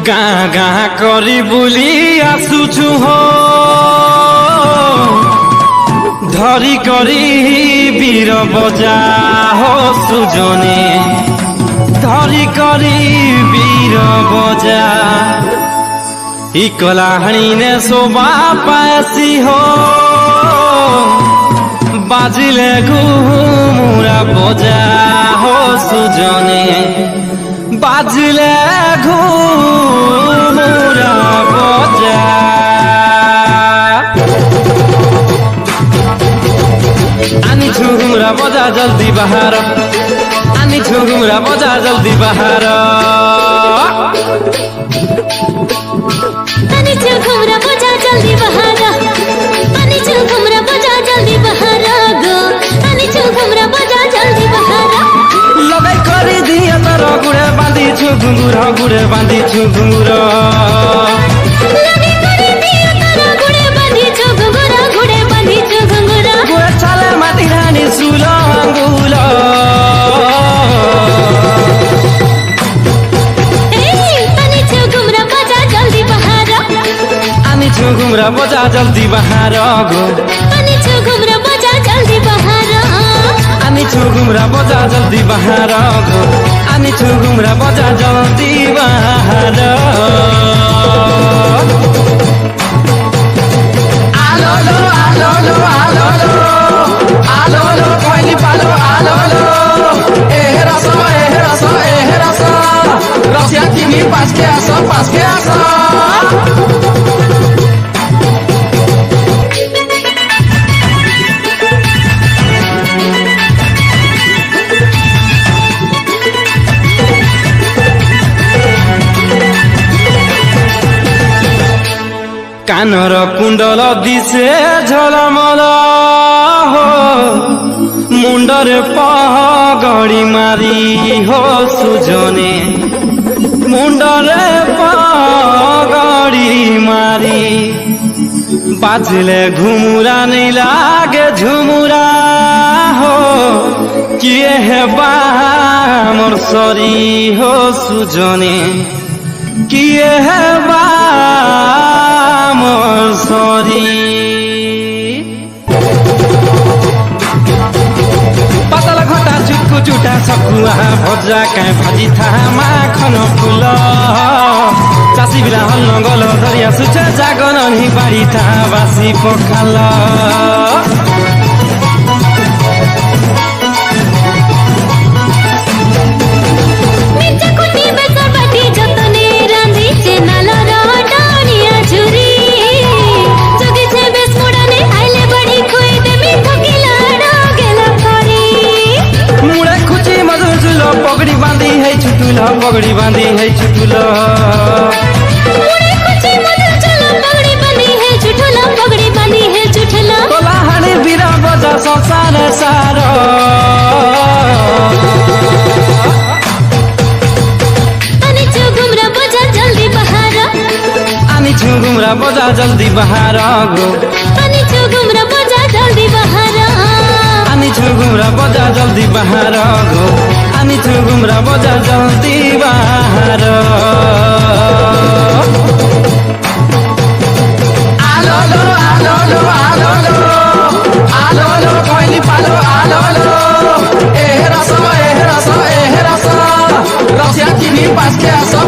गाँ गाँ करी बुली आसुछु हो धरी करी वीर बजा हो सुजने धरी करी वीर बजा इकलाहणी ने शोभा पासी हो बाजिले घुमुरा बजा हो सुजने बाजिले घुमुरा बजा आनी घुमुरा बजा जल्दी बाहर आनी घुमुरा बजा जल्दी बाहर आनी घुमुरा बजा जल्दी बाहर आनी घुमुरा बजा जल्दी बाहर गो आनी घुमुरा बजा जल्दी बाहर लगाई करी दिया तर गुड़े बांधी छु घुंगुरा गुड़े बांधी छु घुंगुरा लगे करी दिया तर गुड़े बांधी छु घुंगुरा गुड़े बांधी छु घुंगुरा गुड़े चाले माटी रानी सुला अंगुला आनी घुमुरा बजा जल्दी बाहर आनी घुमुरा बजा जल्दी बाहर गो आनी घुमुरा बजा जल्दी बाहर आनी घुमुरा बजा जल्दी बाहर गो आनी घुमुरा बजा जल्दी बाहर आलो लो आलो लो आलो लो आलो लो कोइली पालो आलो लो रसो रसिया तिमी पास के आसो कानर कुंडल दिसे झलमल हो मुंडरे पगड़ी मारी हो सुजने मुंडरे पगड़ी मारी बाजले घुमुरा नहीं लागे झुमुरा हो किए है मोर सरी हो सुजने किए है मोर सरी पातल घटा चुटकु चुटा सकुआ भजा काँ भाजी था माखन फुल चासी बिरा हल्न गल धरिया सुचे जागन नि बारी था बासी पखाल पगड़ी बांधी है छुटुला पगड़ी बांधी है छुटुला पगड़ी बांधी है छुटुला कोलाहनी बीरा बजा संसार सारो आनी घुमुरा बजा जल्दी बाहर आनी घुमुरा बजा जल्दी बाहर गो आनी घुमुरा बजा जल्दी बाहर आनी घुमुरा बजा जल्दी बाहर गो आनी घुमुरा बजा जल्दी बाहर आलो लो आलो लो आलो लो आलो लो कोइली पालो आलो लो रसो रसिया तिमी पास के आसो